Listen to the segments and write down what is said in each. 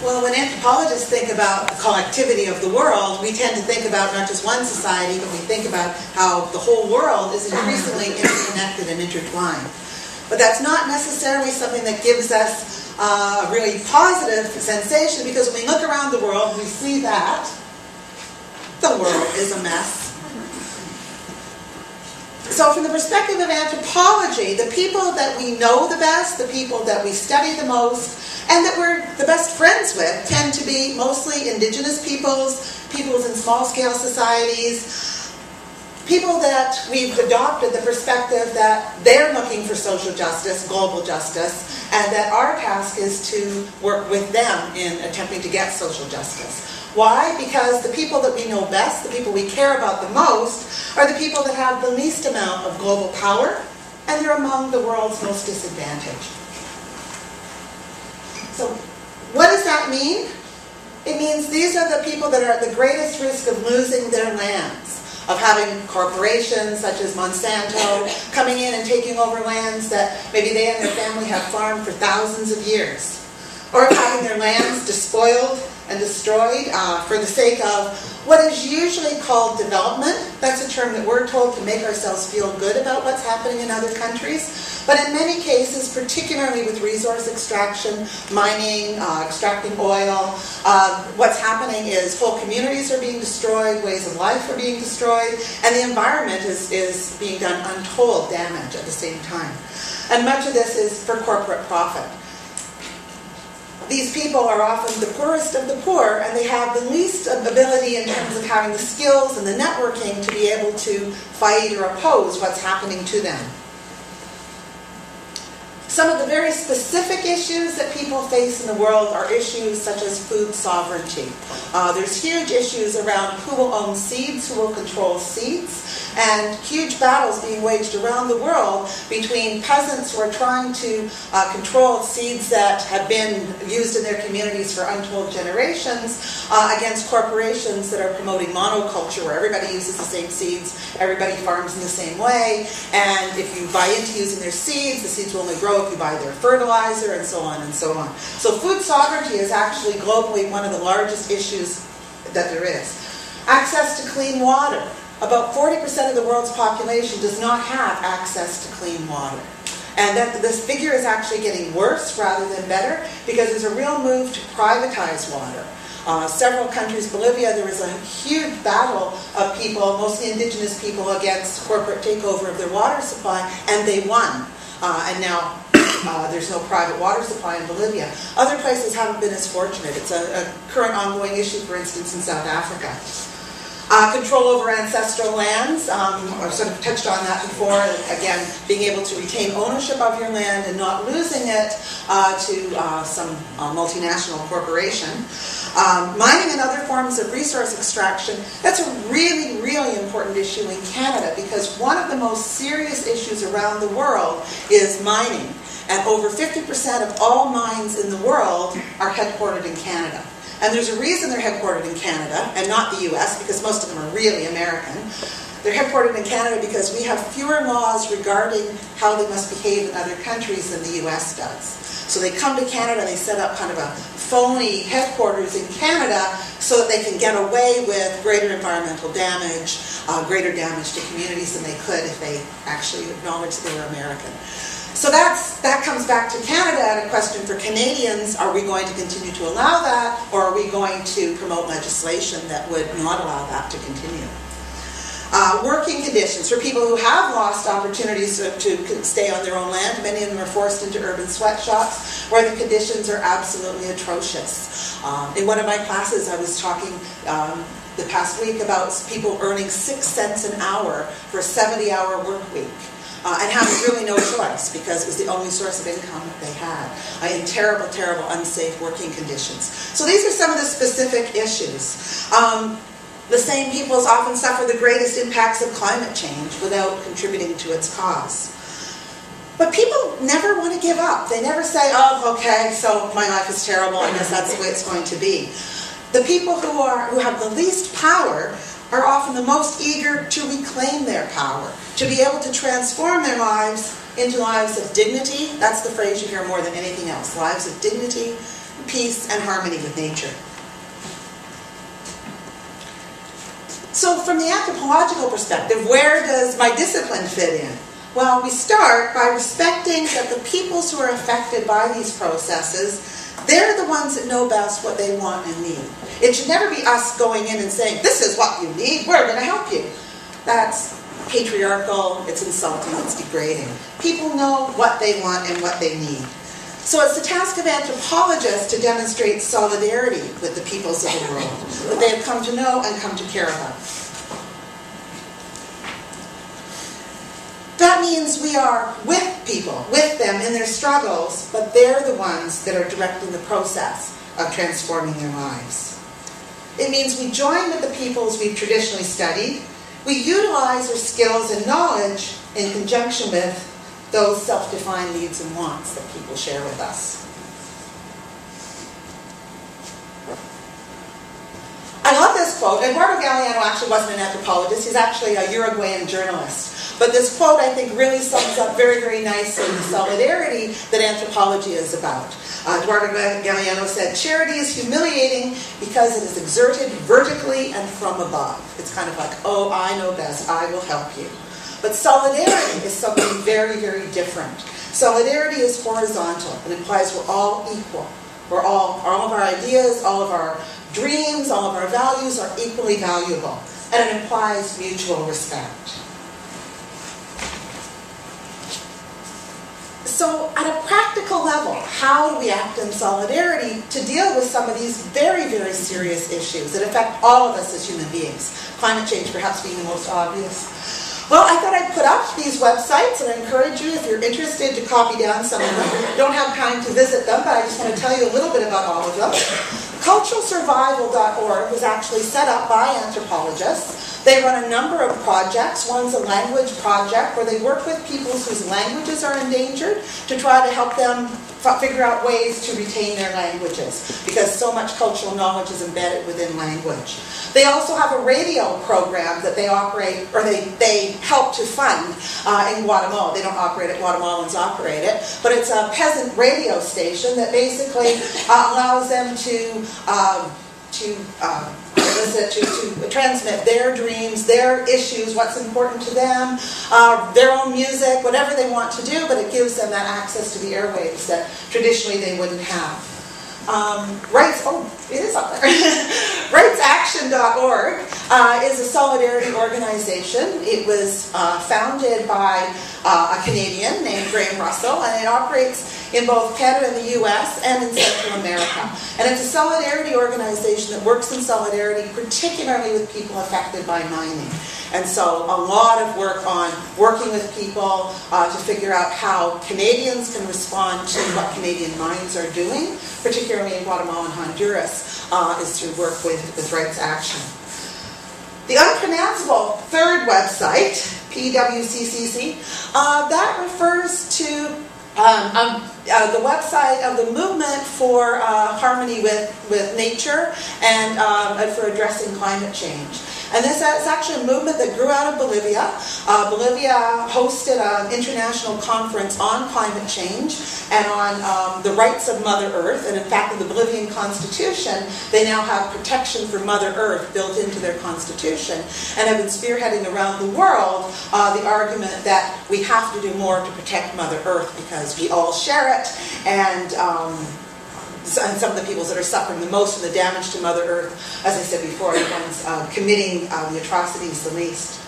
Well, when anthropologists think about the collectivity of the world, we tend to think about not just one society, but we think about how the whole world is increasingly interconnected and intertwined. But that's not necessarily something that gives us a really positive sensation, because when we look around the world, we see that the world is a mess. So from the perspective of anthropology, the people that we know the best, the people that we study the most, and that we're the best friends with, tend to be mostly indigenous peoples, peoples in small-scale societies, people that we've adopted the perspective that they're looking for social justice, global justice, and that our task is to work with them in attempting to get social justice. Why? Because the people that we know best, the people we care about the most, are the people that have the least amount of global power, and they're among the world's most disadvantaged. So what does that mean? It means these are the people that are at the greatest risk of losing their lands, of having corporations such as Monsanto coming in and taking over lands that maybe they and their family have farmed for thousands of years, or of having their lands despoiled and destroyed for the sake of what is usually called development. That's a term that we're told to make ourselves feel good about what's happening in other countries. But in many cases, particularly with resource extraction, mining, extracting oil, what's happening is whole communities are being destroyed, ways of life are being destroyed, and the environment is being done untold damage at the same time. And much of this is for corporate profit. These people are often the poorest of the poor, and they have the least ability in terms of having the skills and the networking to be able to fight or oppose what's happening to them. Some of the very specific issues that people face in the world are issues such as food sovereignty. There's huge issues around who will own seeds, who will control seeds, and huge battles being waged around the world between peasants who are trying to control seeds that have been used in their communities for untold generations against corporations that are promoting monoculture, where everybody uses the same seeds, everybody farms in the same way, and if you buy into using their seeds, the seeds will only grow if you buy their fertilizer, and so on and so on. So food sovereignty is actually globally one of the largest issues that there is. Access to clean water. About 40% of the world's population does not have access to clean water. And that this figure is actually getting worse rather than better, because there's a real move to privatize water. Several countries, Bolivia, there was a huge battle of people, mostly indigenous people, against corporate takeover of their water supply, and they won. And now there's no private water supply in Bolivia. Other places haven't been as fortunate. It's a current ongoing issue, for instance, in South Africa. Control over ancestral lands. I've sort of touched on that before. Again, being able to retain ownership of your land and not losing it to some multinational corporation. Mining and other forms of resource extraction. That's a really, really important issue in Canada, because one of the most serious issues around the world is mining. And over 50% of all mines in the world are headquartered in Canada. And there's a reason they're headquartered in Canada and not the US, because most of them are really American. They're headquartered in Canada because we have fewer laws regarding how they must behave in other countries than the US does. So they come to Canada and they set up kind of a phony headquarters in Canada so that they can get away with greater environmental damage, greater damage to communities than they could if they actually acknowledged they were American. So that comes back to Canada, and a question for Canadians: are we going to continue to allow that, or are we going to promote legislation that would not allow that to continue? Working conditions for people who have lost opportunities to stay on their own land. Many of them are forced into urban sweatshops where the conditions are absolutely atrocious. In one of my classes, I was talking the past week about people earning 6 cents an hour for a 70-hour work week. And having really no choice, because it was the only source of income that they had, in terrible, terrible, unsafe working conditions. So these are some of the specific issues. The same peoples often suffer the greatest impacts of climate change without contributing to its cause. But people never want to give up. They never say, oh, okay, so my life is terrible, I guess that's the way it's going to be. The people who have the least power are often the most eager to reclaim their power, to be able to transform their lives into lives of dignity. That's the phrase you hear more than anything else. Lives of dignity, peace, and harmony with nature. So from the anthropological perspective, where does my discipline fit in? Well, we start by respecting that the peoples who are affected by these processes, they're the ones that know best what they want and need. It should never be us going in and saying, this is what you need, we're going to help you. That's patriarchal, it's insulting, it's degrading. People know what they want and what they need. So it's the task of anthropologists to demonstrate solidarity with the peoples of the world that they have come to know and come to care about. That means we are with people, with them in their struggles, but they're the ones that are directing the process of transforming their lives. It means we join with the peoples we've traditionally studied. We utilize their skills and knowledge in conjunction with those self-defined needs and wants that people share with us. I love this quote. Eduardo Galeano actually wasn't an anthropologist. He's actually a Uruguayan journalist. But this quote, I think, really sums up very, very nicely the solidarity that anthropology is about. Eduardo Galeano said, charity is humiliating because it is exerted vertically and from above. It's kind of like, oh, I know best, I will help you. But solidarity is something very, very different. Solidarity is horizontal. It implies we're all equal. All of our ideas, all of our dreams, all of our values are equally valuable. And it implies mutual respect. So at a practical level, how do we act in solidarity to deal with some of these very, very serious issues that affect all of us as human beings? Climate change perhaps being the most obvious. Well, I thought I'd put up these websites and I encourage you, if you're interested, to copy down some of them. I don't have time to visit them, but I just want to tell you a little bit about all of them. Culturalsurvival.org was actually set up by anthropologists. They run a number of projects. One's a language project where they work with peoples whose languages are endangered to try to help them figure out ways to retain their languages, because so much cultural knowledge is embedded within language. They also have a radio program that they operate, or they help to fund in Guatemala. They don't operate it, Guatemalans operate it, but it's a peasant radio station that basically allows them to transmit their dreams, their issues, what's important to them, their own music, whatever they want to do, but it gives them that access to the airwaves that traditionally they wouldn't have. It is up there. RightsAction.org is a solidarity organization. It was founded by a Canadian named Graham Russell, and it operates in both Canada and the US and in Central America. And it's a solidarity organization that works in solidarity, particularly with people affected by mining. And so a lot of work on working with people to figure out how Canadians can respond to what Canadian mines are doing, particularly in Guatemala and Honduras, is through work with Rights Action. The unpronounceable third website, PWCCC, that refers to the website of the movement for harmony with nature and for addressing climate change. And this is actually a movement that grew out of Bolivia. Bolivia hosted an international conference on climate change and on the rights of Mother Earth. And in fact, in the Bolivian Constitution, they now have protection for Mother Earth built into their Constitution, and have been spearheading around the world the argument that we have to do more to protect Mother Earth because we all share it, and some of the peoples that are suffering the most from the damage to Mother Earth, as I said before, are the ones committing the atrocities the least.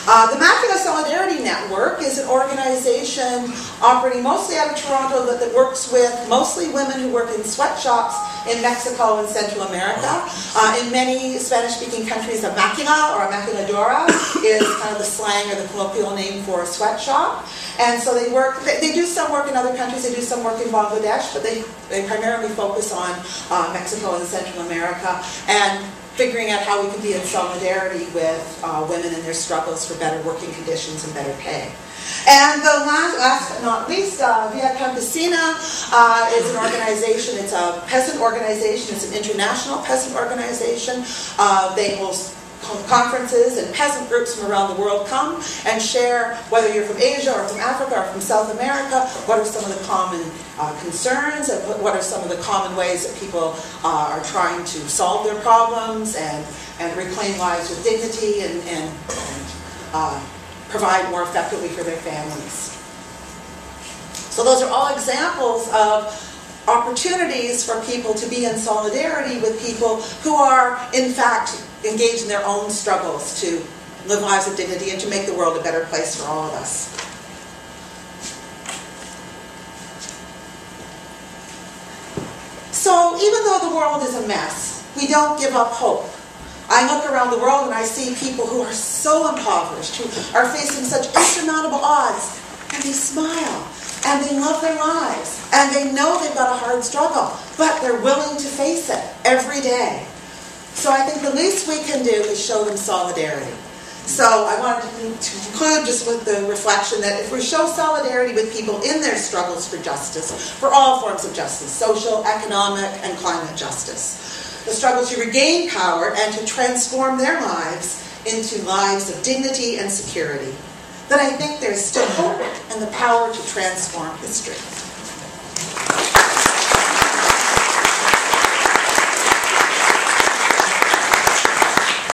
The Macular Solidarity Network is an organization operating mostly out of Toronto that works with mostly women who work in sweatshops in Mexico and Central America. In many Spanish-speaking countries, a maquila or a maquiladora is kind of the slang or the colloquial name for a sweatshop. And so they do some work in other countries, they do some work in Bangladesh, but they primarily focus on Mexico and Central America, and figuring out how we can be in solidarity with women and their struggles for better working conditions and better pay. And the last but not least, Via Campesina is an organization. It's a peasant organization. It's an international peasant organization. They host conferences, and peasant groups from around the world come and share, whether you're from Asia or from Africa or from South America, what are some of the common concerns and what are some of the common ways that people are trying to solve their problems and reclaim lives with dignity and provide more effectively for their families. So those are all examples of opportunities for people to be in solidarity with people who are, in fact, engaged in their own struggles to live lives of dignity and to make the world a better place for all of us. So even though the world is a mess, we don't give up hope. I look around the world and I see people who are so impoverished, who are facing such insurmountable odds, and they smile, and they love their lives, and they know they've got a hard struggle, but they're willing to face it every day. So I think the least we can do is show them solidarity. So I wanted to conclude just with the reflection that if we show solidarity with people in their struggles for justice, for all forms of justice, social, economic, and climate justice, the struggle to regain power and to transform their lives into lives of dignity and security, then I think there's still hope and the power to transform history.